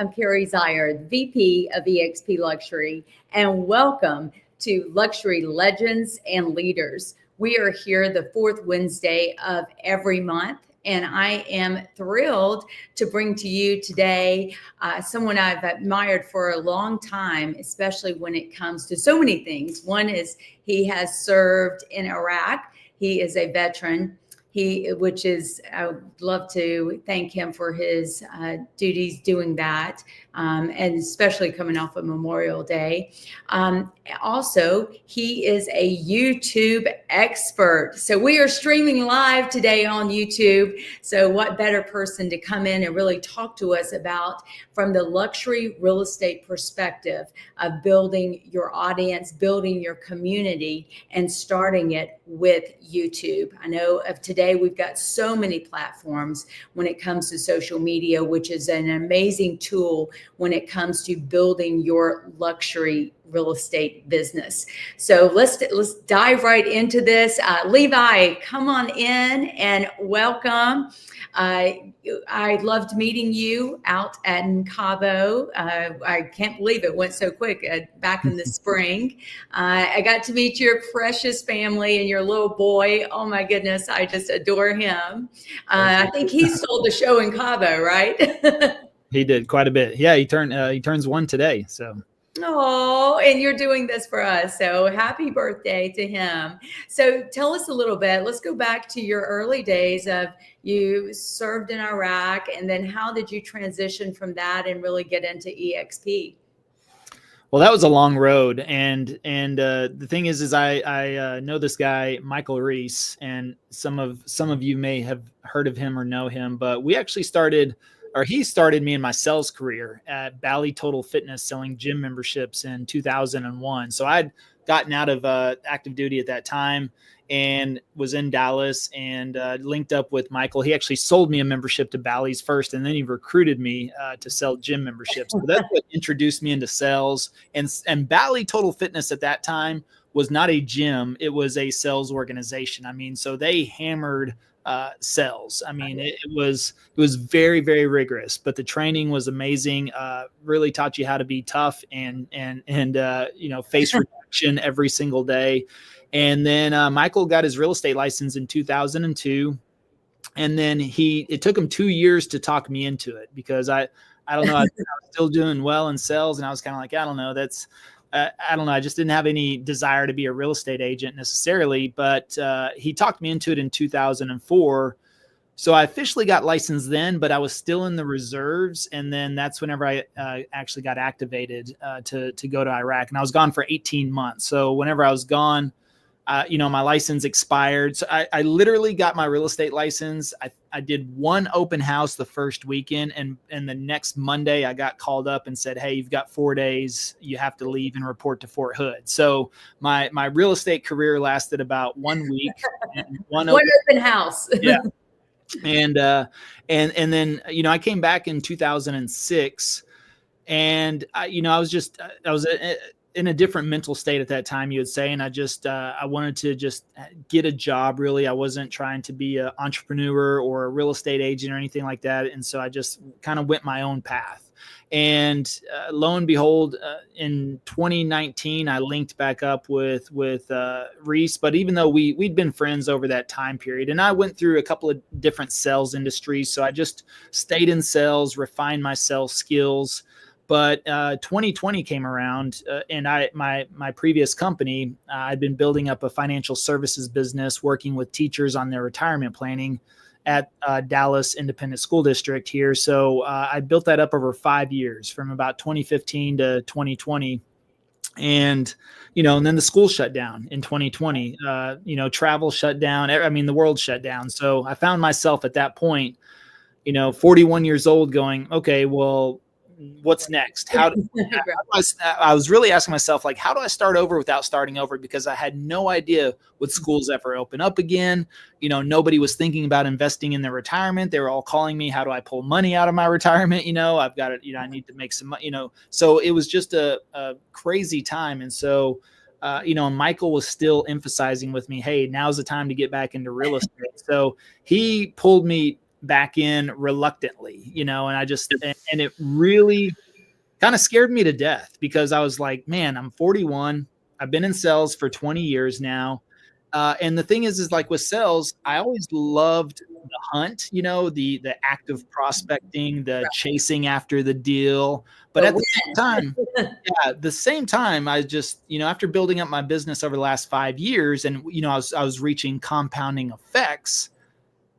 I'm Carrie Zeier, VP of EXP Luxury, and welcome to Luxury Legends and Leaders. We are here the fourth Wednesday of every month, and I am thrilled to bring to you today someone I've admired for a long time, especially when it comes to so many things. One is he has served in Iraq. He is a veteran. I would love to thank him for his duties doing that, and especially coming off of Memorial Day. Also, he is a YouTube expert. So we are streaming live today on YouTube. So what better person to come in and really talk to us about from the luxury real estate perspective of building your audience, building your community, and starting it with YouTube. I know of today we've got so many platforms when it comes to social media, which is an amazing tool when it comes to building your luxury real estate business. So let's dive right into this. Levi, come on in and welcome. I loved meeting you out at Cabo. I can't believe it went so quick back in the spring. I got to meet your precious family and your little boy. Oh my goodness, I just adore him. I think he stole the show in Cabo, right? He did quite a bit. Yeah, he turns one today. So. Oh, and you're doing this for us. So happy birthday to him. So tell us a little bit. Let's go back to your early days of you served in Iraq, and then how did you transition from that and really get into EXP? Well, that was a long road. And the thing is I know this guy, Michael Reese, and some of you may have heard of him or know him, but we actually he started me in my sales career at Bally Total Fitness selling gym memberships in 2001. So I'd gotten out of active duty at that time and was in Dallas and linked up with Michael. He actually sold me a membership to Bally's first, and then he recruited me to sell gym memberships. So that's what introduced me into sales. And Bally Total Fitness at that time was not a gym. It was a sales organization. I mean, so they hammered sales. I mean, it was very, very rigorous, but the training was amazing. Really taught you how to be tough and face rejection every single day. And then Michael got his real estate license in 2002. And then it took him 2 years to talk me into it, because I don't know, I was still doing well in sales. And I was kind of like, I don't know, I don't know. I just didn't have any desire to be a real estate agent necessarily, but he talked me into it in 2004. So I officially got licensed then, but I was still in the reserves. And then that's whenever I actually got activated to go to Iraq. And I was gone for 18 months. So whenever I was gone, my license expired. So I literally got my real estate license. I did one open house the first weekend, and the next Monday I got called up and said, hey, you've got 4 days. You have to leave and report to Fort Hood. So my real estate career lasted about 1 week. And one open house. Yeah. And then, I came back in 2006, and I was in a different mental state at that time, you would say. And I wanted to just get a job. Really. I wasn't trying to be an entrepreneur or a real estate agent or anything like that. And so I just kind of went my own path. And lo and behold, in 2019, I linked back up with Reese. But even though we'd been friends over that time period, and I went through a couple of different sales industries, so I just stayed in sales, refined my sales skills. But 2020 came around, and my previous company, I'd been building up a financial services business, working with teachers on their retirement planning at Dallas Independent School District here. So I built that up over 5 years, from about 2015 to 2020. And, and then the school shut down in 2020, travel shut down. I mean, the world shut down. So I found myself at that point, 41 years old, going, okay, well, what's next? I was really asking myself, like, how do I start over without starting over? Because I had no idea would schools ever open up again. Nobody was thinking about investing in their retirement. They were all calling me, how do I pull money out of my retirement? I've got it. I need to make some money, so it was just a crazy time. And so, Michael was still emphasizing with me, hey, now's the time to get back into real estate. So he pulled me back in reluctantly, and and it really kind of scared me to death because I was like, man, I'm 41. I've been in sales for 20 years now. And the thing is like with sales, I always loved the hunt, the act of prospecting, the chasing after the deal. But at the same time, I just, after building up my business over the last 5 years and, I was reaching compounding effects,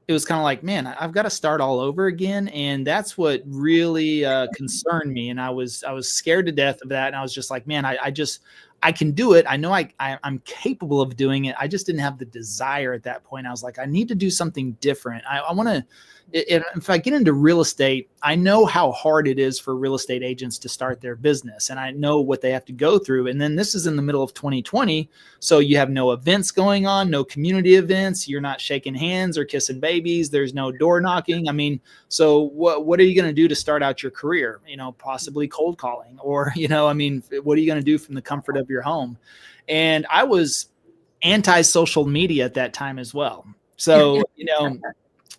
it was kind of like, man, I've got to start all over again. And that's what really concerned me. And I was scared to death of that. And I was just like, man, I can do it. I know I'm capable of doing it. I just didn't have the desire at that point. I was like, I need to do something different. I want to, if I get into real estate, I know how hard it is for real estate agents to start their business, and I know what they have to go through. And then this is in the middle of 2020. So you have no events going on, no community events. You're not shaking hands or kissing babies. There's no door knocking. I mean, so what are you going to do to start out your career? Possibly cold calling, or, what are you going to do from the comfort of your home? And I was anti-social media at that time as well. So,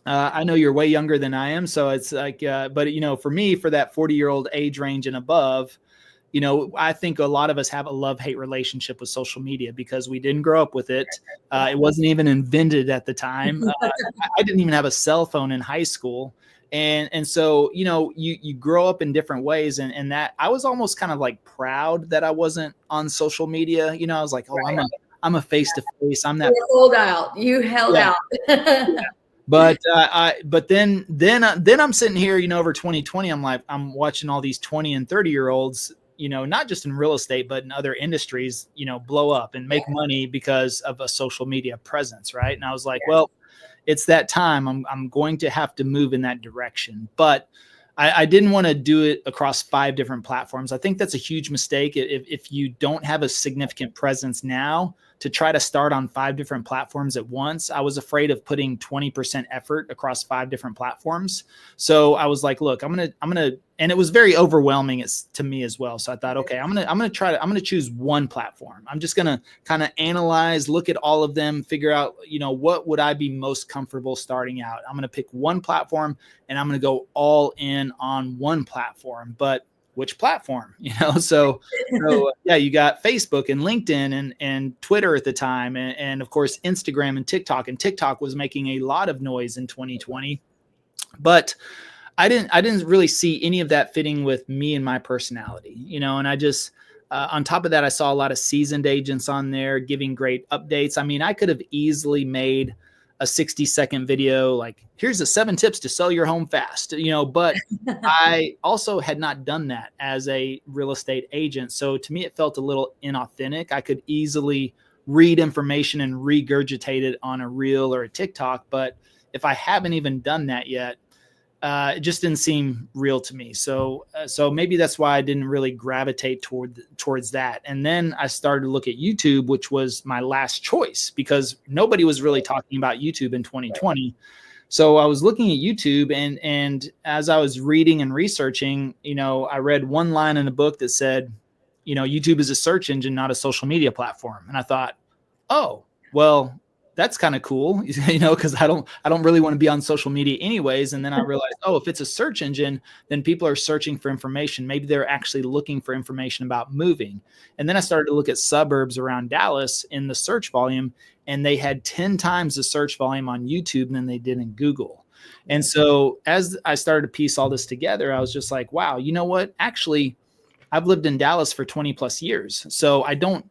I know you're way younger than I am. So it's like, but for me, for that 40-year-old age range and above, I think a lot of us have a love-hate relationship with social media because we didn't grow up with it. It wasn't even invented at the time. I didn't even have a cell phone in high school. And so, you grow up in different ways, and that I was almost kind of like proud that I wasn't on social media. I was like, oh, right. I'm a face-to-face. I'm that. You hold out. You held out. Yeah. But then I'm sitting here, over 2020, I'm watching all these 20 and 30-year-olds, not just in real estate, but in other industries, blow up and make money because of a social media presence. Right. And I was like, well, it's that time. I'm going to have to move in that direction. But I didn't want to do it across 5 different platforms. I think that's a huge mistake. If you don't have a significant presence now, to try to start on 5 different platforms at once, I was afraid of putting 20% effort across 5 different platforms. So I was like, look, I'm going to, and it was very overwhelming to me as well. So I thought, okay, I'm going to choose one platform. I'm just going to kind of analyze, look at all of them, figure out, what would I be most comfortable starting out? I'm going to pick one platform and I'm going to go all in on one platform. But which platform, so yeah, you got Facebook and LinkedIn and Twitter at the time. And of course, Instagram and TikTok was making a lot of noise in 2020, but I didn't really see any of that fitting with me and my personality, and I just, on top of that, I saw a lot of seasoned agents on there giving great updates. I mean, I could have easily made a 60-second video like, here's the 7 tips to sell your home fast, but I also had not done that as a real estate agent. So to me, it felt a little inauthentic. I could easily read information and regurgitate it on a reel or a TikTok, but if I haven't even done that yet, it just didn't seem real to me. So maybe that's why I didn't really gravitate towards that. And then I started to look at YouTube, which was my last choice because nobody was really talking about YouTube in 2020. So I was looking at YouTube, and as I was reading and researching, I read one line in a book that said, YouTube is a search engine, not a social media platform. And I thought, oh, well, that's kind of cool, because I don't really want to be on social media anyways. And then I realized, oh, if it's a search engine, then people are searching for information. Maybe they're actually looking for information about moving. And then I started to look at suburbs around Dallas in the search volume, and they had 10 times the search volume on YouTube than they did in Google. And so as I started to piece all this together, I was just like, wow, you know what? Actually, I've lived in Dallas for 20 plus years. So I don't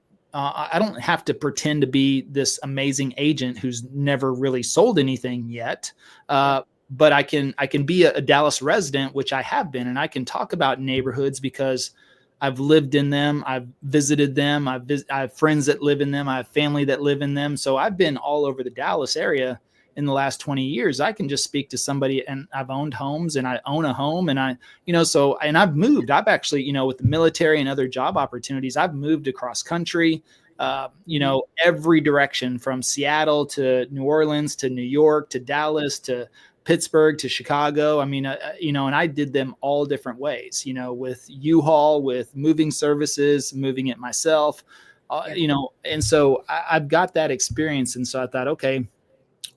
have to pretend to be this amazing agent who's never really sold anything yet. But I can be a Dallas resident, which I have been, and I can talk about neighborhoods because I've lived in them. I've visited them. I have friends that live in them. I have family that live in them. So I've been all over the Dallas area in the last 20 years. I can just speak to somebody, and I've owned homes, and I own a home, and and I've moved. I've actually, with the military and other job opportunities, I've moved across country, every direction from Seattle to New Orleans to New York to Dallas to Pittsburgh to Chicago. I mean, and I did them all different ways, with U-Haul, with moving services, moving it myself, and so I've got that experience. And so I thought, okay,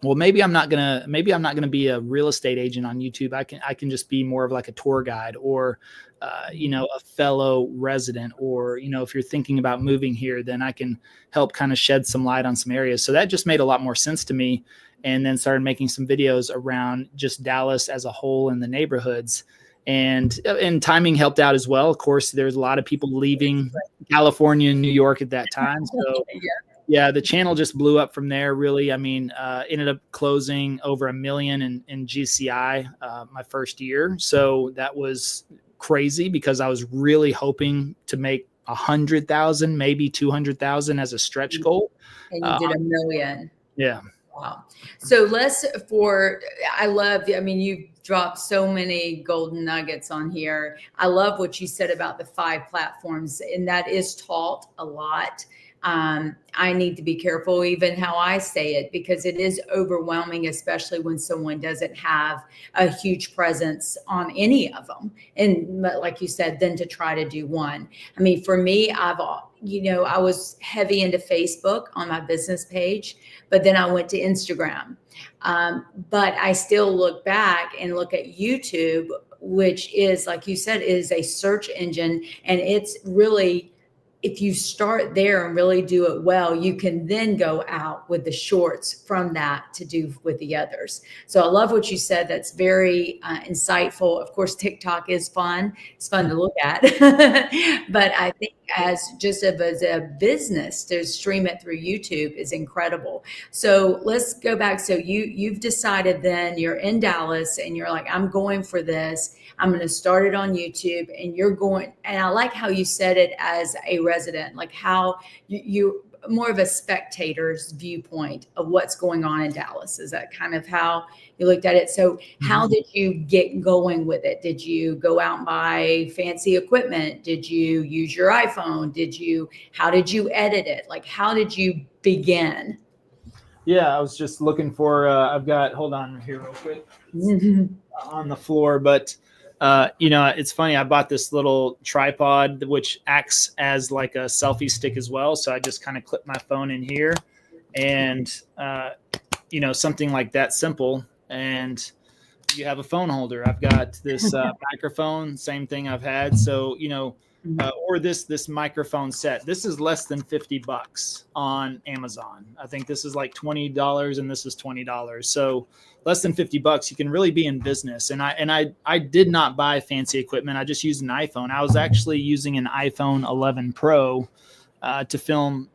well, maybe I'm not gonna be a real estate agent on YouTube. I can just be more of like a tour guide, or a fellow resident, or if you're thinking about moving here, then I can help kind of shed some light on some areas. So that just made a lot more sense to me. And then started making some videos around just Dallas as a whole and the neighborhoods. And timing helped out as well. Of course, there's a lot of people leaving California and New York at that time. So yeah, the channel just blew up from there, really. I mean, ended up closing over $1 million in GCI my first year. So that was crazy, because I was really hoping to make 100,000, maybe 200,000 as a stretch goal. And you did $1 million. Yeah. Wow. So I mean, you've dropped so many golden nuggets on here. I love what you said about the 5 platforms, and that is taught a lot. I need to be careful even how I say it, because it is overwhelming, especially when someone doesn't have a huge presence on any of them. And like you said, then to try to do one. I mean, for me, I was heavy into Facebook on my business page, but then I went to Instagram. But I still look back and look at YouTube, which is, like you said, is a search engine. And it's really, if you start there and really do it well, you can then go out with the shorts from that to do with the others. So I love what you said. That's very insightful. Of course, TikTok is fun. It's fun to look at. But I think as a business, to stream it through YouTube is incredible. So let's go back. So you've decided then you're in Dallas and you're like, I'm going for this. I'm going to start it on YouTube, and you're going. And I like how you said it as a resident, like how you more of a spectator's viewpoint of what's going on in Dallas. Is that kind of how you looked at it? So how did you get going with it? Did you go out and buy fancy equipment? Did you use your iPhone? How did you edit it? Like, how did you begin? Yeah, I was just looking for, hold on here real quick on the floor, but it's funny. I bought this little tripod, which acts as like a selfie stick as well. So I just kind of clip my phone in here, and, something like that simple. And you have a phone holder. I've got this microphone, same thing I've had. So, or this microphone set. This is less than $50 on Amazon. I think this is like $20 and this is $20. So less than $50, you can really be in business. And I did not buy fancy equipment. I just used an iPhone. I was actually using an iPhone 11 Pro to film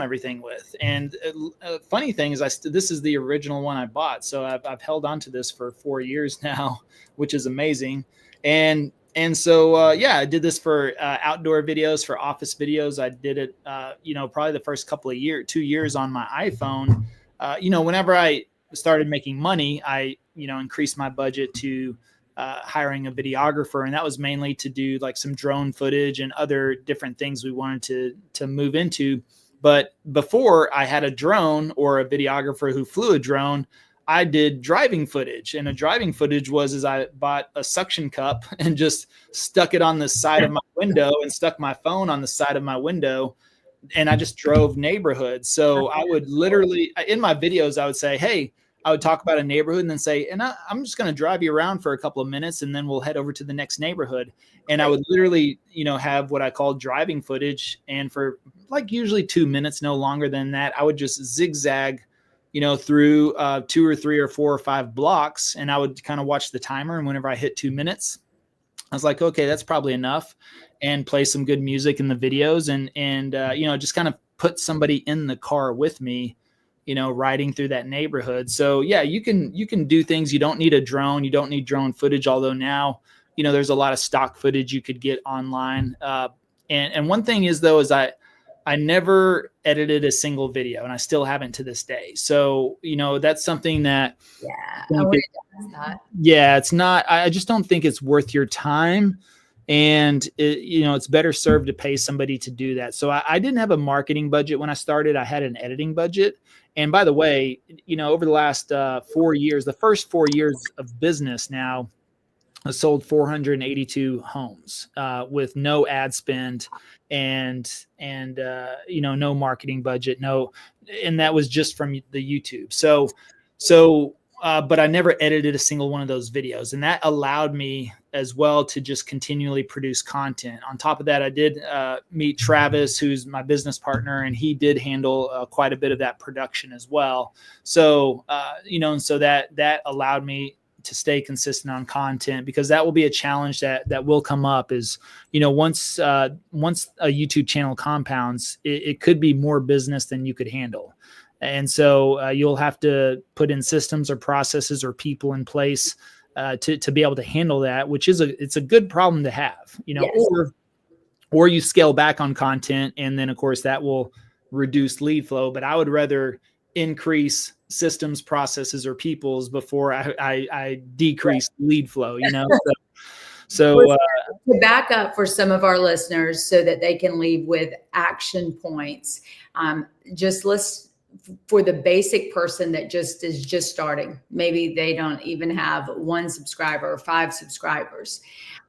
everything with. And funny thing is, this is the original one I bought. So I've held on to this for 4 years now, which is amazing. And so, I did this for outdoor videos, for office videos. I did it, probably the first 2 years on my iPhone. Whenever I started making money, I, increased my budget to hiring a videographer. And that was mainly to do like some drone footage and other different things we wanted to move into. But before I had a drone or a videographer who flew a drone, I did driving footage. And a driving footage was I bought a suction cup and just stuck it on the side of my window and stuck my phone on the side of my window. And I just drove neighborhoods. So I would literally, in my videos, I would say, hey, I would talk about a neighborhood and then say, and I'm just going to drive you around for a couple of minutes and then we'll head over to the next neighborhood. And I would literally, have what I call driving footage. And for like usually 2 minutes, no longer than that, I would just zigzag through 2 or 3 or 4 or 5 blocks. And I would kind of watch the timer. And whenever I hit 2 minutes, I was like, okay, that's probably enough, and play some good music in the videos and just kind of put somebody in the car with me, riding through that neighborhood. So yeah, you can do things. You don't need a drone. You don't need drone footage. Although now, there's a lot of stock footage you could get online. And one thing is though, is I never edited a single video, and I still haven't to this day. So, that's something that, it's not, I just don't think it's worth your time. And it's better served to pay somebody to do that. So I didn't have a marketing budget when I started. I had an editing budget. And by the way, over the last 4 years, the first 4 years of business now, I sold 482 homes with no ad spend and no marketing budget, and that was just from the YouTube. So But I never edited a single one of those videos. And that allowed me as well to just continually produce content. On top of that, I did meet Travis, who's my business partner, and he did handle quite a bit of that production as well. So, and so that allowed me to stay consistent on content, because that will be a challenge that will come up is, once a YouTube channel compounds, it could be more business than you could handle. And so you'll have to put in systems or processes or people in place to be able to handle that, which it's a good problem to have, Yes. or you scale back on content, and then of course that will reduce lead flow. But I would rather increase systems, processes, or peoples before I decrease lead flow, So to back up for some of our listeners so that they can leave with action points, just list for the basic person that is just starting. Maybe they don't even have 1 subscriber or 5 subscribers.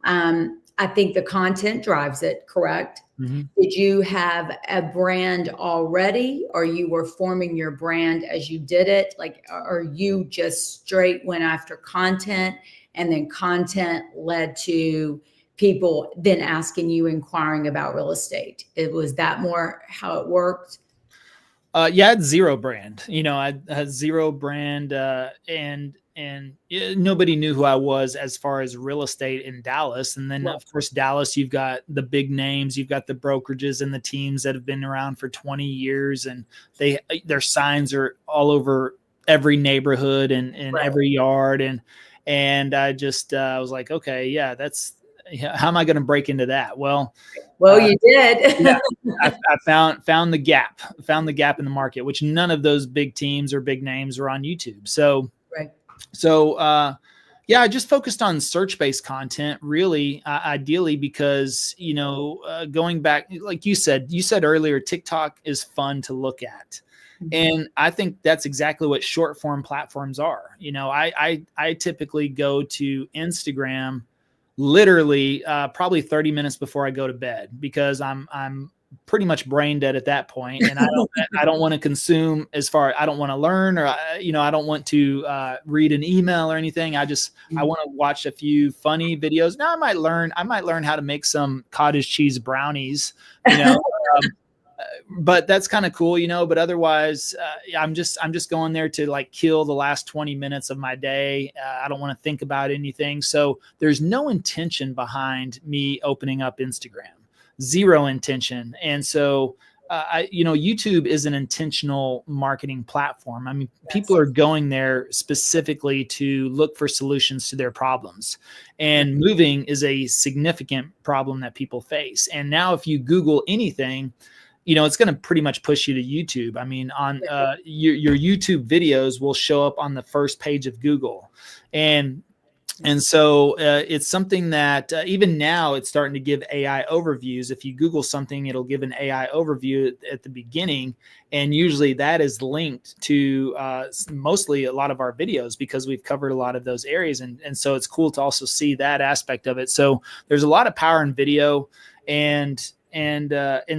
I think the content drives it, correct? Mm-hmm. Did you have a brand already, or you were forming your brand as you did it? Like, or you just straight went after content, and then content led to people then asking you, inquiring about real estate? Was that more how it worked? I had zero brand. I had zero brand, and nobody knew who I was as far as real estate in Dallas. And then, of course, Dallas, you've got the big names, you've got the brokerages and the teams that have been around for 20 years, and their signs are all over every neighborhood and every yard. And I just was like, okay, yeah, how am I going to break into that? Well, you did. Yeah, I found the gap in the market, which none of those big teams or big names were on YouTube. I just focused on search-based content, really, ideally, because, going back, like you said earlier, TikTok is fun to look at. Mm-hmm. And I think that's exactly what short form platforms are. I typically go to Instagram literally probably 30 minutes before I go to bed, because I'm pretty much brain dead at that point, and I don't want to consume I don't want to learn, or I don't want to read an email or anything. I want to watch a few funny videos. Now I might learn how to make some cottage cheese brownies, but that's kind of cool, but otherwise I'm just going there to like kill the last 20 minutes of my day. I don't want to think about anything. So there's no intention behind me opening up Instagram, zero intention. And so, YouTube is an intentional marketing platform. I mean, people are going there specifically to look for solutions to their problems, and moving is a significant problem that people face. And now if you Google anything, it's going to pretty much push you to YouTube. I mean, on your YouTube videos will show up on the first page of Google. And so it's something that even now it's starting to give AI overviews. If you Google something, it'll give an AI overview at the beginning. And usually that is linked to mostly a lot of our videos, because we've covered a lot of those areas. And so it's cool to also see that aspect of it. So there's a lot of power in video, and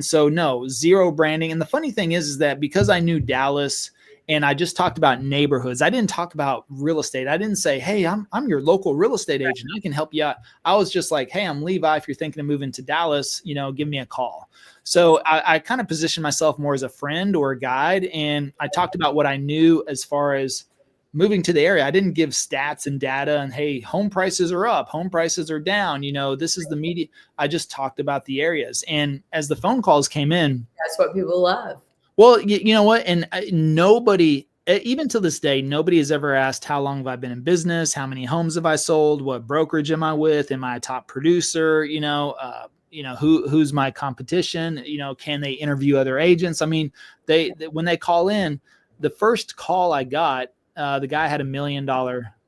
so no, zero branding. And the funny thing is that because I knew Dallas and I just talked about neighborhoods, I didn't talk about real estate. I didn't say, hey, I'm your local real estate agent, I can help you out. I was just like, hey, I'm Levi. If you're thinking of moving to Dallas, give me a call. So I kind of positioned myself more as a friend or a guide. And I talked about what I knew as far as moving to the area. I didn't give stats and data and, hey, home prices are up, home prices are down. This is the media. I just talked about the areas. And as the phone calls came in, that's what people love. Well, you know what? And nobody, even to this day, nobody has ever asked, how long have I been in business? How many homes have I sold? What brokerage am I with? Am I a top producer? Who's my competition? Can they interview other agents? I mean, they when they call in, the first call I got, the guy had $1 million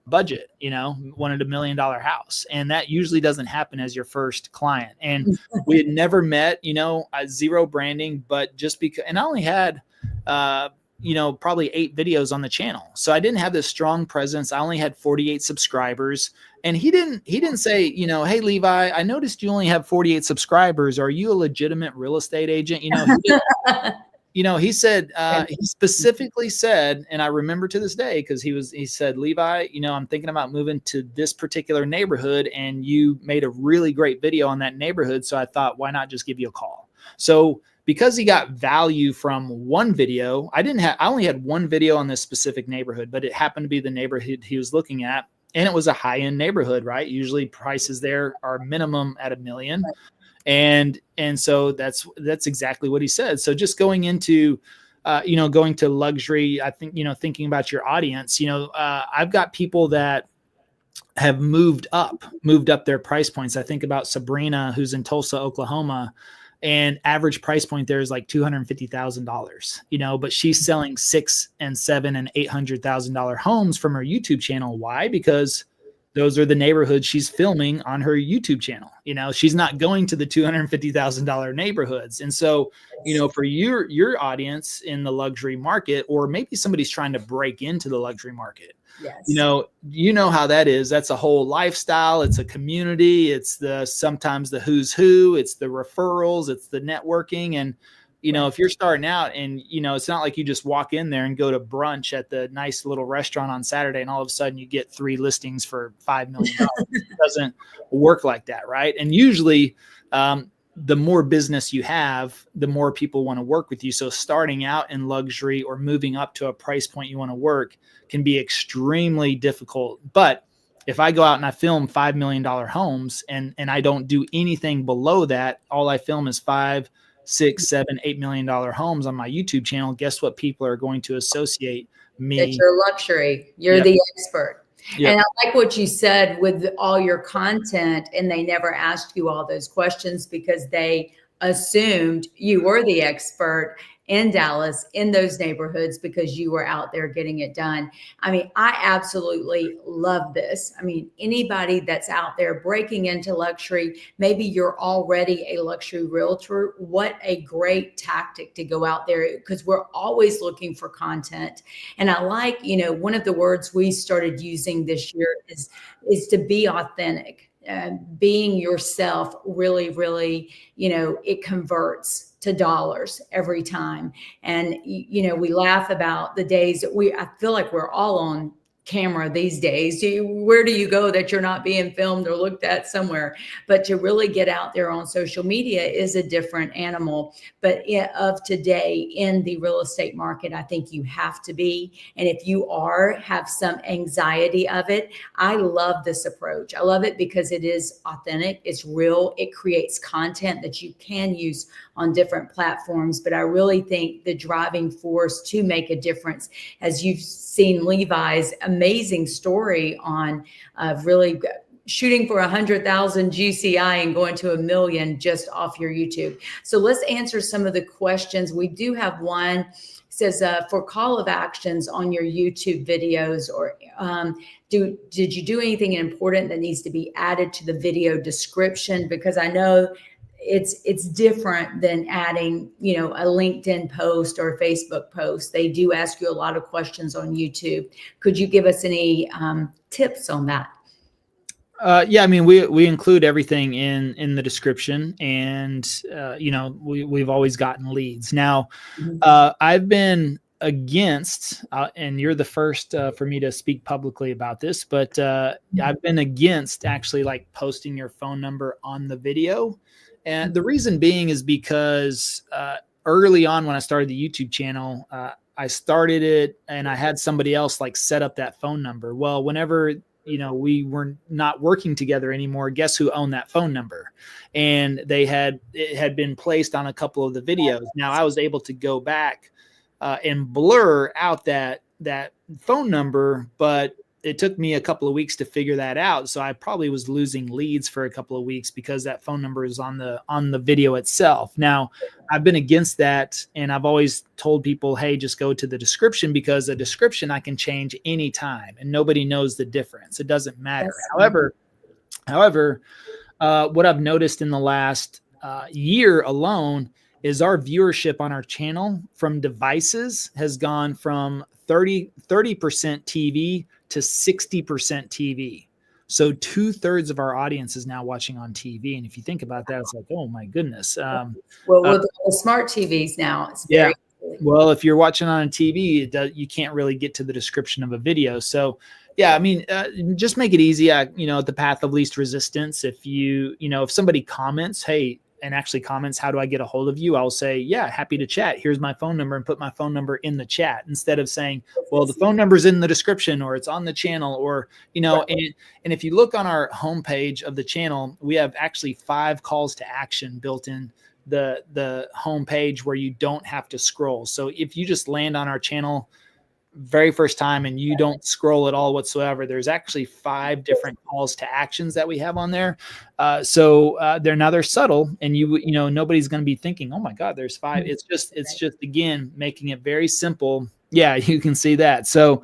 budget, wanted $1 million house. And that usually doesn't happen as your first client. And we had never met, zero branding, but just because, and I only had, probably 8 videos on the channel. So I didn't have this strong presence. I only had 48 subscribers. And he didn't say, hey, Levi, I noticed you only have 48 subscribers. Are you a legitimate real estate agent? he said, he specifically said, and I remember to this day, because he said, Levi, I'm thinking about moving to this particular neighborhood, and you made a really great video on that neighborhood. So I thought, why not just give you a call? So because he got value from one video, I only had one video on this specific neighborhood, but it happened to be the neighborhood he was looking at. And it was a high-end neighborhood, right? Usually prices there are minimum at $1 million. And so that's exactly what he said. So just going into, going to luxury, I think, thinking about your audience, I've got people that have moved up their price points. I think about Sabrina, who's in Tulsa, Oklahoma, and average price point there is like $250,000, but she's selling $600,000 and $700,000 and $800,000 homes from her YouTube channel. Why? Because those are the neighborhoods she's filming on her YouTube channel. She's not going to the $250,000 neighborhoods. And so, for your audience in the luxury market, or maybe somebody's trying to break into the luxury market, yes. You know how that is. That's a whole lifestyle. It's a community. It's sometimes the who's who, it's the referrals, it's the networking. And, if you're starting out and, it's not like you just walk in there and go to brunch at the nice little restaurant on Saturday and all of a sudden you get 3 listings for $5 million. It doesn't work like that. Right. And usually, the more business you have, the more people want to work with you. So starting out in luxury or moving up to a price point you want to work can be extremely difficult. But if I go out and I film $5 million homes and I don't do anything below that, all I film is $5, $6, $7, $8 million homes on my YouTube channel, guess what? People are going to associate me. That you're luxury. You're the expert. Yep. And I like what you said with all your content, and they never asked you all those questions because they assumed you were the expert in Dallas, in those neighborhoods, because you were out there getting it done. I mean, I absolutely love this. I mean, anybody that's out there breaking into luxury, maybe you're already a luxury realtor. What a great tactic to go out there, because we're always looking for content. And I like, one of the words we started using this year is to be authentic. Being yourself really, really, it converts to dollars every time. And, we laugh about the days that I feel like we're all on camera these days. Where do you go that you're not being filmed or looked at somewhere? But to really get out there on social media is a different animal. But of today in the real estate market, I think you have to be. And if you have some anxiety of it, I love this approach. I love it because it is authentic. It's real. It creates content that you can use on different platforms. But I really think the driving force to make a difference, as you've seen Levi's amazing story on really shooting for 100,000 GCI and going to 1 million just off your YouTube. So let's answer some of the questions. We do have one. It says, for call of actions on your YouTube videos, or did you do anything important that needs to be added to the video description? Because I know it's different than adding, a LinkedIn post or a Facebook post. They do ask you a lot of questions on YouTube. Could you give us any tips on that? Yeah, I mean, we include everything in the description, and we've always gotten leads. Now, I've been against, and you're the first for me to speak publicly about this, but I've been against actually like posting your phone number on the video. And the reason being is because early on when I started the YouTube channel, I started it and I had somebody else like set up that phone number. Well, whenever, we were not working together anymore, guess who owned that phone number? And it had been placed on a couple of the videos. Now I was able to go back and blur out that phone number, but it took me a couple of weeks to figure that out. So I probably was losing leads for a couple of weeks because that phone number is on the video itself. Now, I've been against that, and I've always told people, hey, just go to the description, because the description I can change anytime and nobody knows the difference. It doesn't matter. However, what I've noticed in the last year alone is our viewership on our channel from devices has gone from 30% TV to 60% TV. So 2/3 of our audience is now watching on TV. And if you think about that, it's like, oh my goodness. Well, with the smart TVs now, it's very Well, if you're watching on a TV, you can't really get to the description of a video. So yeah, I mean, just make it easy. The path of least resistance. If if somebody comments, hey, and actually comments, how do I get a hold of you? I'll say, yeah, happy to chat. Here's my phone number, and put my phone number in the chat, instead of saying, well, the phone number's in the description, or it's on the channel, or, and if you look on our homepage of the channel, we have actually 5 calls to action built in the homepage, where you don't have to scroll. So if you just land on our channel very first time and you don't scroll at all whatsoever, there's actually 5 different calls to actions that we have on there. So they're subtle, and nobody's going to be thinking, oh my God, there's 5. It's just again, making it very simple. Yeah, you can see that. So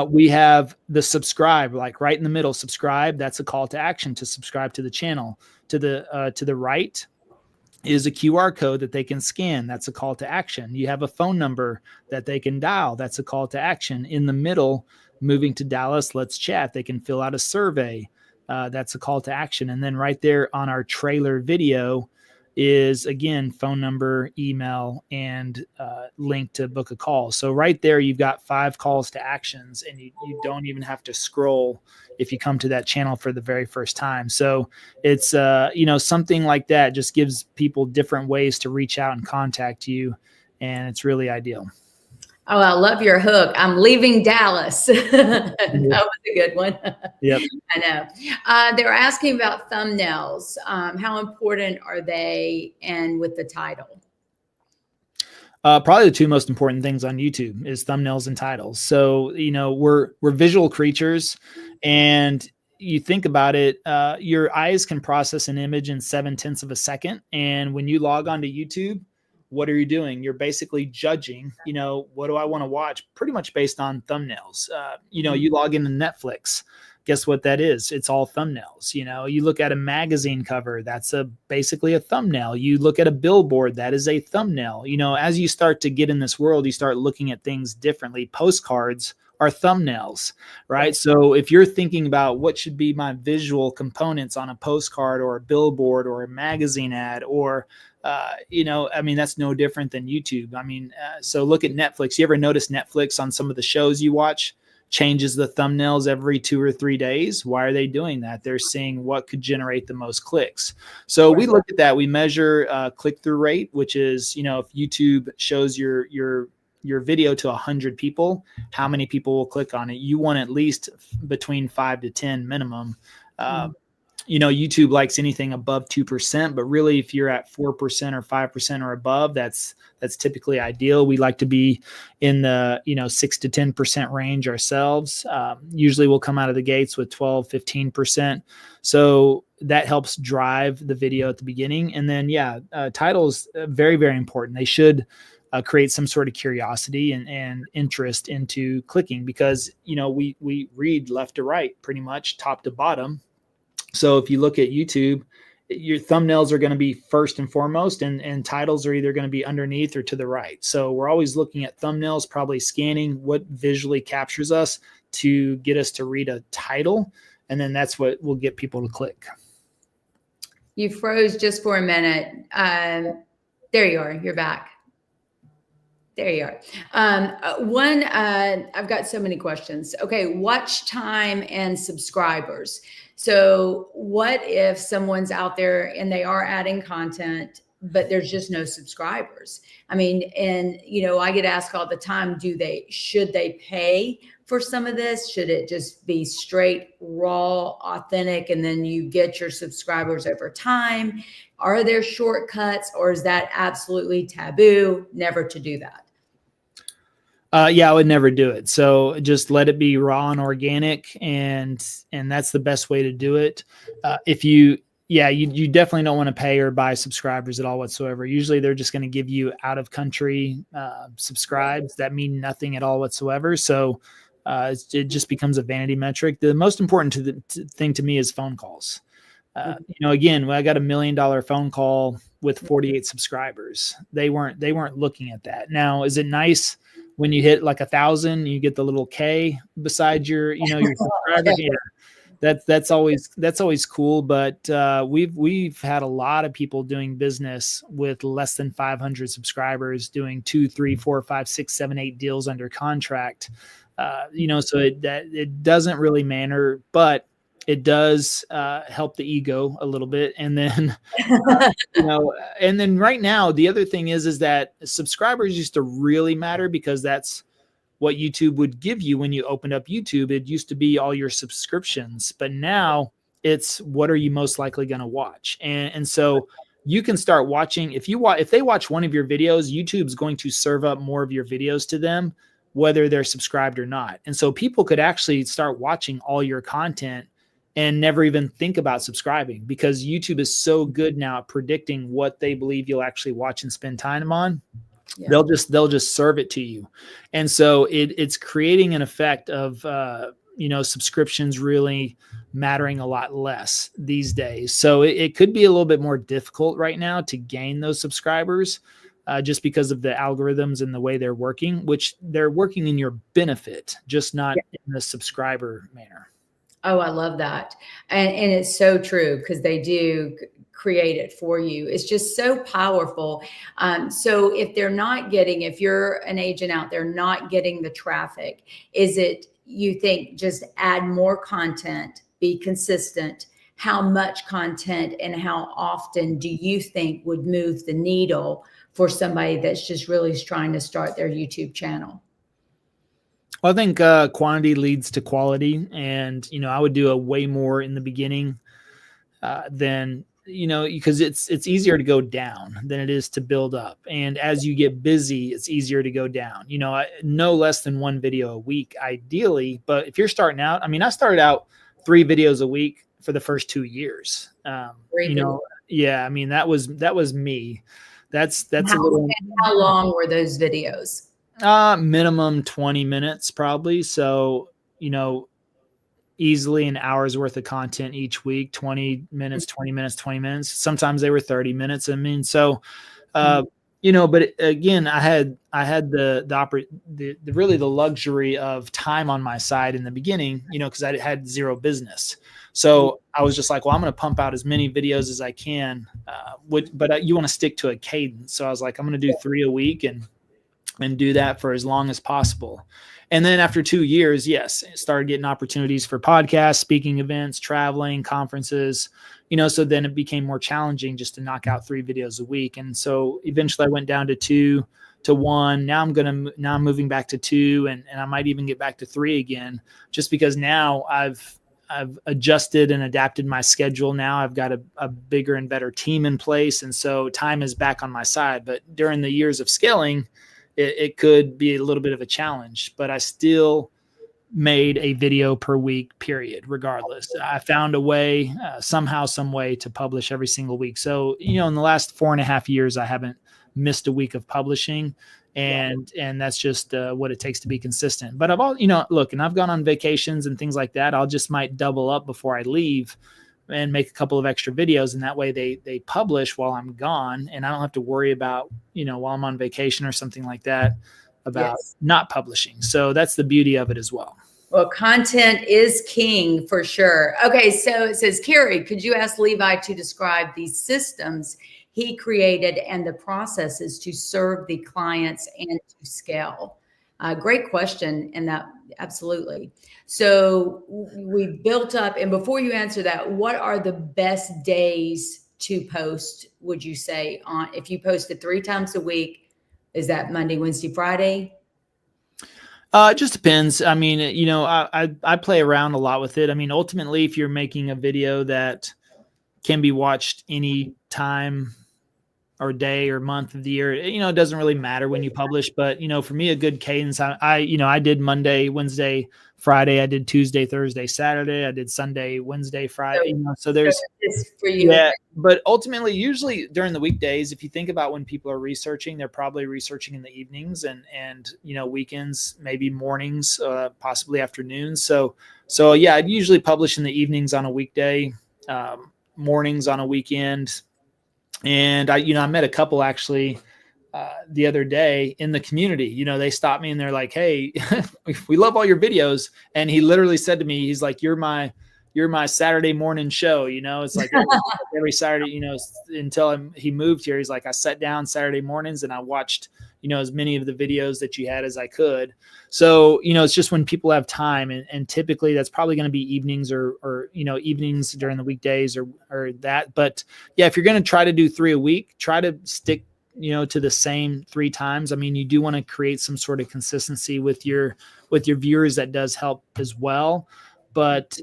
we have the subscribe, like right in the middle, subscribe. That's a call to action to subscribe to the channel. To the right is a QR code that they can scan. That's a call to action. You have a phone number that they can dial. That's a call to action. In the middle, moving to Dallas, let's chat. They can fill out a survey. That's a call to action. And then right there on our trailer video is, again, phone number, email, and link to book a call. So right there, you've got 5 calls to actions, and you don't even have to scroll if you come to that channel for the very first time. So it's, something like that just gives people different ways to reach out and contact you. And it's really ideal. Oh, I love your hook. I'm leaving Dallas. That was a good one. Yep. I know. They were asking about thumbnails. How important are they, and with the title? Probably the 2 most important things on YouTube is thumbnails and titles. So, we're visual creatures, and you think about it, your eyes can process an image in 0.7 of a second. And when you log on to YouTube, what are you doing? You're basically judging, what do I want to watch, pretty much based on thumbnails. You log into Netflix. Guess what that is? It's all thumbnails. You look at a magazine cover, that's basically a thumbnail. You look at a billboard, that is a thumbnail. As you start to get in this world, you start looking at things differently. Postcards are thumbnails, right? So if you're thinking about what should be my visual components on a postcard or a billboard or a magazine ad, or that's no different than YouTube. So look at Netflix. You ever notice Netflix on some of the shows you watch changes the thumbnails every 2 or 3 days? Why are they doing that? They're seeing what could generate the most clicks. So we look at that. We measure click-through rate, which is, if YouTube shows your video to 100 people, how many people will click on it? You want at least between 5 to 10 minimum. YouTube likes anything above 2%, but really if you're at 4% or 5% or above, that's typically ideal. We like to be in the, 6 to 10% range ourselves. Usually we'll come out of the gates with 12, 15%. So that helps drive the video at the beginning. And then, titles, very, very important. They should create some sort of curiosity and interest into clicking, because, we read left to right, pretty much top to bottom. So if you look at YouTube, your thumbnails are going to be first and foremost, and titles are either going to be underneath or to the right. So we're always looking at thumbnails, probably scanning what visually captures us to get us to read a title. And then that's what will get people to click. You froze just for a minute. There you are. You're back. There you are. I've got so many questions. Okay. Watch time and subscribers. So what if someone's out there and they are adding content, but there's just no subscribers? I get asked all the time, should they pay for some of this? Should it just be straight, raw, authentic, and then you get your subscribers over time? Are there shortcuts, or is that absolutely taboo, never to do that? I would never do it. So just let it be raw and organic, and that's the best way to do it. You definitely don't want to pay or buy subscribers at all whatsoever. Usually they're just going to give you out of country subscribes that mean nothing at all whatsoever. So it just becomes a vanity metric. The most important thing to me is phone calls. Again, when I got $1 million phone call with 48 subscribers, they weren't looking at that. Now, is it nice when you hit like 1,000, you get the little K beside your subscribers? Yeah, that's always cool. But we've had a lot of people doing business with less than 500 subscribers, doing 2, 3, 4, 5, 6, 7, 8 deals under contract. So it doesn't really matter, but it does help the ego a little bit. And then and then right now the other thing is that subscribers used to really matter, because that's what YouTube would give you when you opened up YouTube. It used to be all your subscriptions, but now it's what are you most likely going to watch. And so you can start watching, if they watch one of your videos, YouTube's going to serve up more of your videos to them, whether they're subscribed or not. And so people could actually start watching all your content and never even think about subscribing, because YouTube is so good now at predicting what they believe you'll actually watch and spend time on. Yeah. They'll just serve it to you. And so it's creating an effect of, subscriptions really mattering a lot less these days. So it could be a little bit more difficult right now to gain those subscribers, just because of the algorithms and the way they're working, which they're working in your benefit, just not in the subscriber manner. Oh, I love that. And it's so true, because they do create it for you. It's just so powerful. So if you're an agent out there not getting the traffic, is it, you think, just add more content, be consistent? How much content and how often do you think would move the needle for somebody that's just really trying to start their YouTube channel? Well, I think quantity leads to quality, and I would do a way more in the beginning than because it's easier to go down than it is to build up. And as you get busy, it's easier to go down. No less than one video a week, ideally. But if you're starting out, I started out 3 videos a week for the first 2 years. Yeah, that was me. That's a little. How long were those videos? Minimum 20 minutes probably. So, easily an hour's worth of content each week, 20 minutes, 20 minutes, 20 minutes. Sometimes they were 30 minutes. But again, I had the really the luxury of time on my side in the beginning, because I had zero business. So I was just like, well, I'm going to pump out as many videos as I can. But you want to stick to a cadence. So I was like, I'm going to do 3 a week and do that for as long as possible. And then after 2 years, yes, started getting opportunities for podcasts, speaking events, traveling, conferences, so then it became more challenging just to knock out 3 videos a week. And so eventually I went down to 2 to 1. Now I'm moving back to 2, and I might even get back to 3 again, just because now I've adjusted and adapted my schedule. Now I've got a bigger and better team in place. And so time is back on my side. But during the years of scaling, it could be a little bit of a challenge, but I still made a video per week, period, regardless. I found a way, somehow, some way to publish every single week. So, in the last 4.5 years, I haven't missed a week of publishing, and that's just what it takes to be consistent. But and I've gone on vacations and things like that. I'll just might double up before I leave and make a couple of extra videos. And that way they publish while I'm gone, and I don't have to worry about, while I'm on vacation or something like that, about not publishing. So that's the beauty of it as well. Well, content is king for sure. Okay. So it says, Carrie, could you ask Levi to describe these systems he created and the processes to serve the clients and to scale? Great question. And that absolutely. So we built up, and before you answer that, what are the best days to post, would you say, if you posted 3 times a week? Is that Monday, Wednesday, Friday? It just depends. I play around a lot with it. Ultimately, if you're making a video that can be watched any time or day or month of the year, it doesn't really matter when you publish. But, for me, a good cadence, I did Monday, Wednesday, Friday. I did Tuesday, Thursday, Saturday. I did Sunday, Wednesday, Friday. So there's for you. Yeah, but ultimately, usually during the weekdays, if you think about when people are researching, they're probably researching in the evenings and weekends, maybe mornings, possibly afternoons. So yeah, I'd usually publish in the evenings on a weekday, mornings on a weekend. And I met a couple actually the other day in the community. They stopped me and they're like, "Hey, we love all your videos." And he literally said to me, he's like, "You're my you're my Saturday morning show. It's like every Saturday, until he moved here, he's like, I sat down Saturday mornings and I watched, as many of the videos that you had as I could. So, it's just when people have time, and typically that's probably going to be evenings or evenings during the weekdays or that. But yeah, if you're going to try to do 3 a week, try to stick, to the same 3 times. I mean, you do want to create some sort of consistency with your viewers. That does help as well. But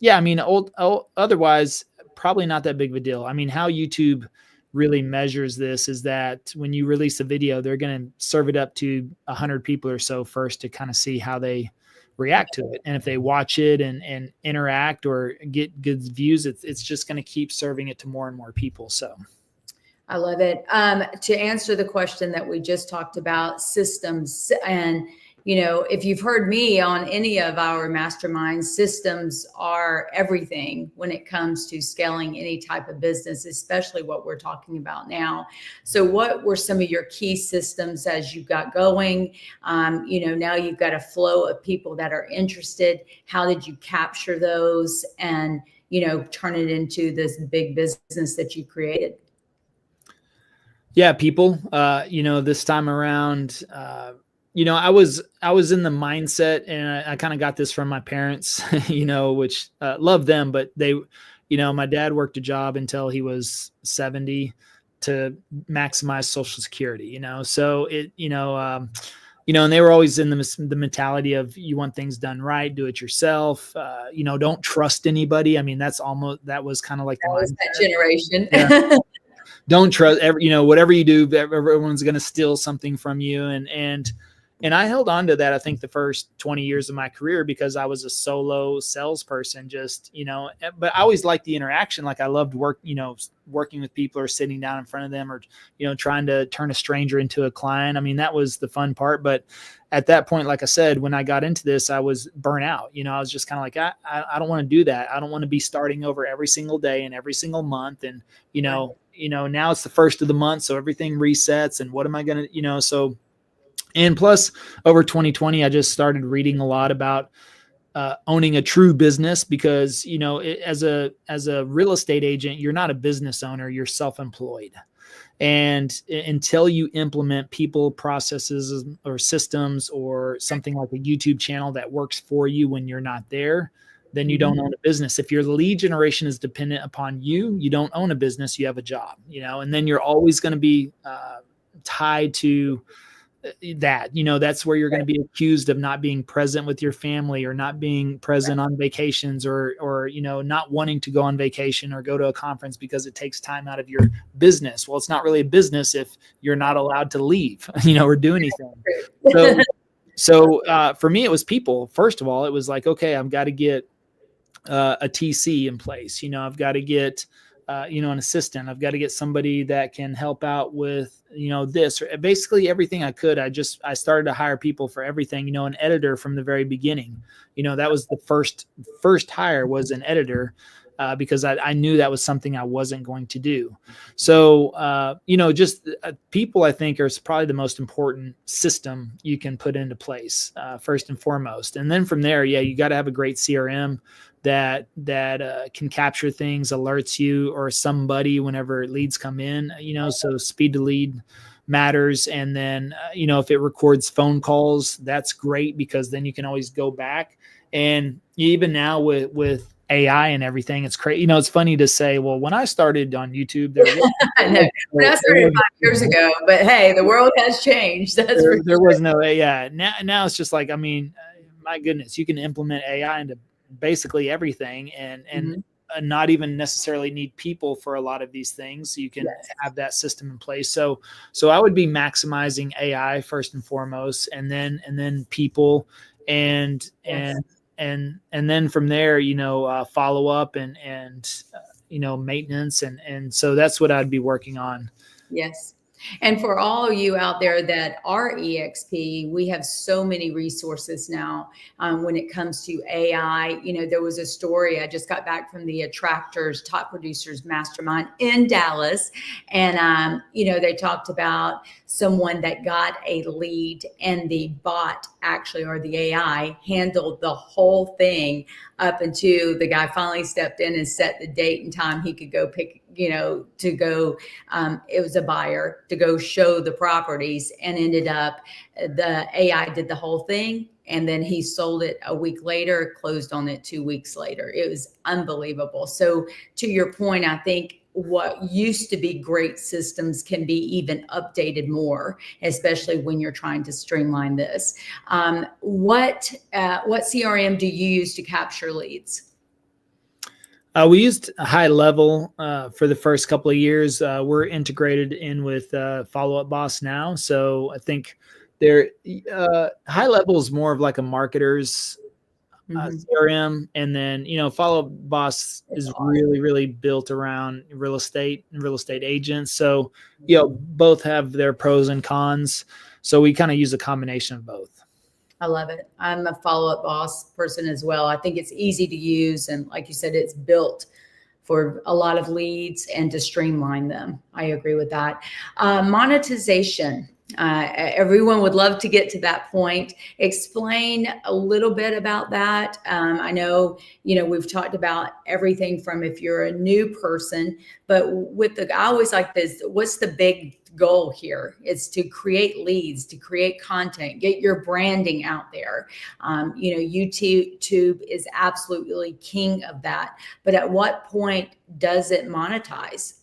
yeah, I mean, otherwise, probably not that big of a deal. I mean, how YouTube really measures this is that when you release a video, they're going to serve it up to 100 people or so first to kind of see how they react to it. And if they watch it and interact or get good views, it's just going to keep serving it to more and more people. So I love it. To answer the question that we just talked about, systems, and if you've heard me on any of our masterminds, systems are everything when it comes to scaling any type of business, especially what we're talking about now. So what were some of your key systems as you got going? Now you've got a flow of people that are interested. How did you capture those and, turn it into this big business that you created? Yeah, people, this time around, I was in the mindset, and I kind of got this from my parents, which love them, but they, my dad worked a job until he was 70 to maximize Social Security, so it, and they were always in the mentality of you want things done right, do it yourself, don't trust anybody. I mean, that was kind of like that generation. Yeah. Don't trust whatever you do, everyone's going to steal something from you. And I held on to that, I think, the first 20 years of my career because I was a solo salesperson, but I always liked the interaction. Like I loved working with people or sitting down in front of them or, trying to turn a stranger into a client. I mean, that was the fun part. But at that point, like I said, when I got into this, I was burnt out. I was just kind of like, I don't want to do that. I don't want to be starting over every single day and every single month. And, now it's the first of the month, so everything resets. And what am I going to, and plus over 2020, I just started reading a lot about owning a true business because, as a real estate agent, you're not a business owner, you're self-employed. And until you implement people, processes, or systems, or something like a YouTube channel that works for you when you're not there, then you don't own a business. If your lead generation is dependent upon you, you don't own a business, you have a job, and then you're always going to be tied to that, that's where you're going to be accused of not being present with your family or not being present on vacations or, not wanting to go on vacation or go to a conference because it takes time out of your business. Well, it's not really a business if you're not allowed to leave, or do anything. So for me, it was people. First of all, it was like, okay, I've got to get a TC in place. I've got to get, an assistant. I've got to get somebody that can help out with, this, or basically everything I could. I started to hire people for everything, an editor from the very beginning. That was the first hire was an editor. Because I knew that was something I wasn't going to do. So, people, I think, are probably the most important system you can put into place, first and foremost. And then from there, you got to have a great CRM that can capture things, alerts you or somebody whenever leads come in, so speed to lead matters. And then, if it records phone calls, that's great because then you can always go back. And even now with AI and everything, it's crazy. It's funny to say, well, when I started on YouTube, I know. When I started 5 years ago, but hey, the world has changed. There was no AI. Now it's just like, I mean, my goodness, you can implement AI into basically everything and not even necessarily need people for a lot of these things. So you can have that system in place. So I would be maximizing AI first and foremost, and then people and then from there, follow up and maintenance. And so that's what I'd be working on. Yes. And for all of you out there that are EXP, we have so many resources now when it comes to AI. You know, there was a story, I just got back from the Attractors Top Producers Mastermind in Dallas. And, you know, they talked about someone that got a lead and the bot actually, or the AI, handled the whole thing up until the guy finally stepped in and set the date and time he could go pick, you know, to go, it was a buyer to go show the properties, and ended up the AI did the whole thing. And then he sold it a week later, closed on it 2 weeks later. It was unbelievable. So to your point, I think what used to be great systems can be even updated more, especially when you're trying to streamline this. What CRM do you use to capture leads? We used High Level for the first couple of years. We're integrated in with FollowBoss now, so I think High Level is more of like a marketer's CRM, and then FollowBoss is really built around real estate and real estate agents. So both have their pros and cons. So we kind of use a combination of both. I love it. I'm a FollowBoss person as well. I think it's easy to use. And like you said, it's built for a lot of leads and to streamline them. I agree with that. Monetization. Everyone would love to get to that point. Explain a little bit about that. I know, we've talked about everything from if you're a new person, but I always like this, what's the big goal here? It's to create leads, to create content, get your branding out there. YouTube is absolutely king of that. But at what point does it monetize?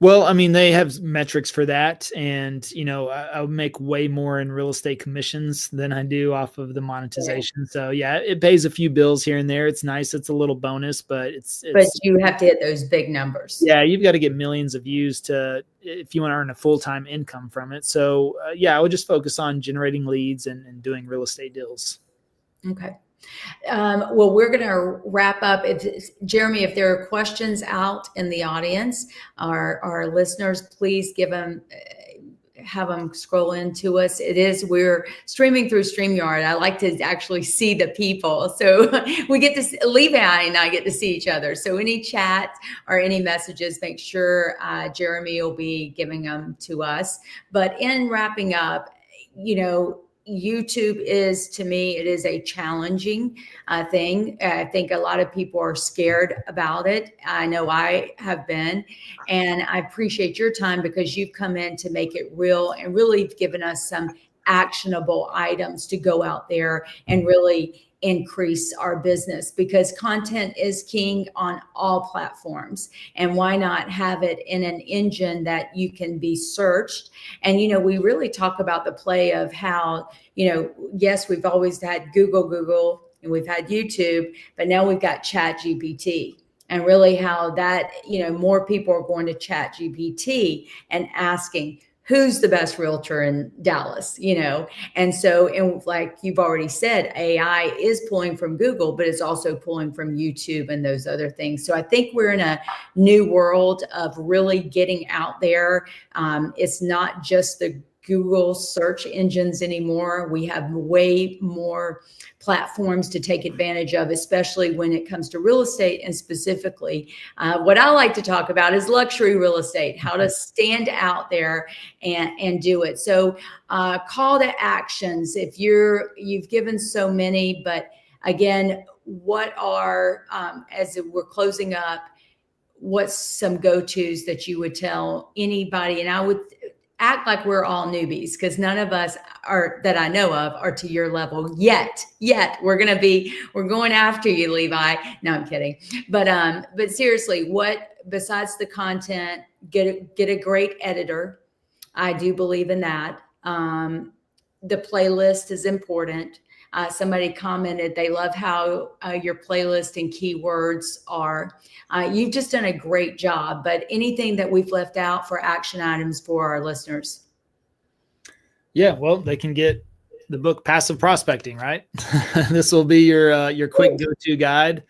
Well, I mean, they have metrics for that. And, I make way more in real estate commissions than I do off of the monetization. Yeah. So yeah, it pays a few bills here and there. It's nice. It's a little bonus, but but you have to hit those big numbers. Yeah. You've got to get millions of views if you want to earn a full-time income from it. So I would just focus on generating leads and doing real estate deals. Okay. Well, we're going to wrap up. Jeremy, if there are questions out in the audience, our listeners, please have them scroll into us. We're streaming through StreamYard. I like to actually see the people. So we get to, Levi and I get to see each other. So any chats or any messages, make sure Jeremy will be giving them to us. But in wrapping up, YouTube is, to me, it is a challenging thing. I think a lot of people are scared about it. I know I have been, and I appreciate your time because you've come in to make it real and really given us some actionable items to go out there and really increase our business, because content is king on all platforms. And why not have it in an engine that you can be searched? And, we really talk about the play of how, yes, we've always had Google, and we've had YouTube, but now we've got ChatGPT. And really how that, more people are going to ChatGPT and asking, who's the best realtor in Dallas, And so, and like you've already said, AI is pulling from Google, but it's also pulling from YouTube and those other things. So I think we're in a new world of really getting out there. It's not just the Google search engines anymore. We have way more platforms to take advantage of, especially when it comes to real estate. And specifically, what I like to talk about is luxury real estate, how to stand out there and do it. So call to actions, if you've given so many, but again, what are, as we're closing up, what's some go-tos that you would tell anybody? And I would act like we're all newbies, because none of us are, that I know of, are to your level yet. We're going after you, Levi. No, I'm kidding. But seriously, what, besides the content, get a great editor. I do believe in that. The playlist is important. Somebody commented they love how your playlist and keywords are. You've just done a great job, but anything that we've left out for action items for our listeners? Yeah, well, they can get the book Passive Prospecting, right? This will be your quick go-to guide.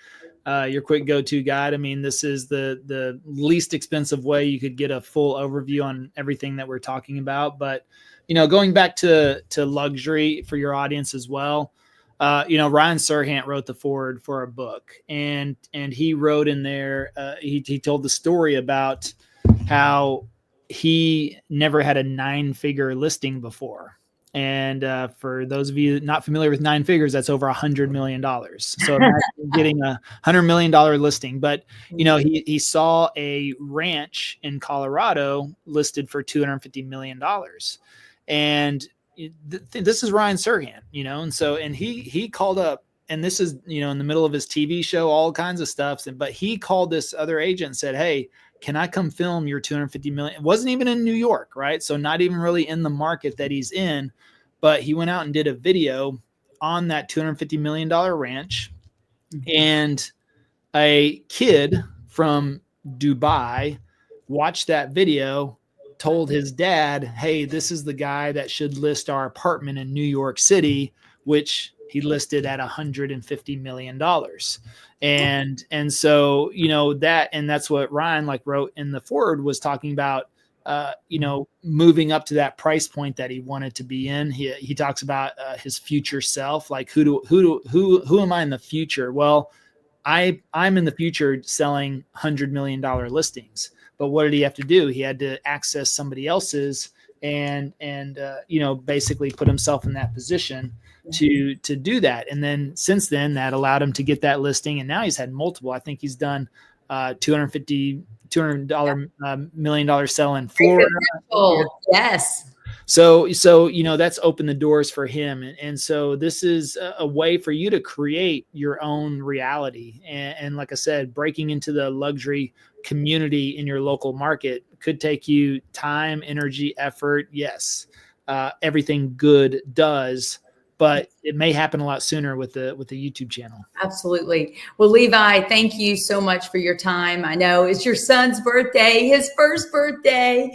your quick go-to guide. I mean, this is the least expensive way you could get a full overview on everything that we're talking about. But, going back to luxury for your audience as well, Ryan Serhant wrote the foreword for a book, and he wrote in there, he told the story about how he never had a 9-figure listing before. And for those of you not familiar with 9 figures, that's over $100 million. So imagine getting a $100 million listing. But, he saw a ranch in Colorado listed for $250 million. And this is Ryan Serhant, and he called up, and this is, in the middle of his TV show, all kinds of stuff. But he called this other agent and said, hey, can I come film your 250 million? It wasn't even in New York, right? So not even really in the market that he's in, but he went out and did a video on that $250 million ranch. And a kid from Dubai watched that video, told his dad, hey, this is the guy that should list our apartment in New York City, which he listed at $150 million. And so, that's what Ryan wrote in the foreword, was talking about, moving up to that price point that he wanted to be in. He talks about his future self, like who am I in the future? Well, I'm in the future selling $100 million listings. But what did he have to do? He had to access somebody else's and basically put himself in that position to do that. And then since then, that allowed him to get that listing. And now he's had multiple. I think he's done $200 million sell in Florida. Yes. So, that's opened the doors for him. And so this is a way for you to create your own reality. And like I said, breaking into the luxury community in your local market could take you time, energy, effort. Yes. Everything good does, but it may happen a lot sooner with the YouTube channel. Absolutely. Well, Levi, thank you so much for your time. I know it's your son's birthday, his first birthday.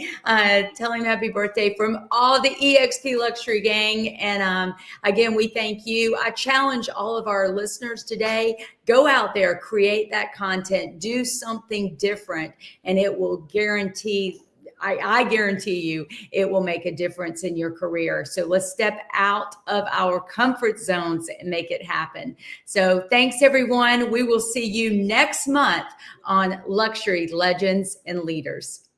Tell him happy birthday from all the EXP Luxury gang. And again, we thank you. I challenge all of our listeners today, go out there, create that content, do something different, and it will guarantee I guarantee you it will make a difference in your career. So let's step out of our comfort zones and make it happen. So thanks, everyone. We will see you next month on Luxury Legends and Leaders.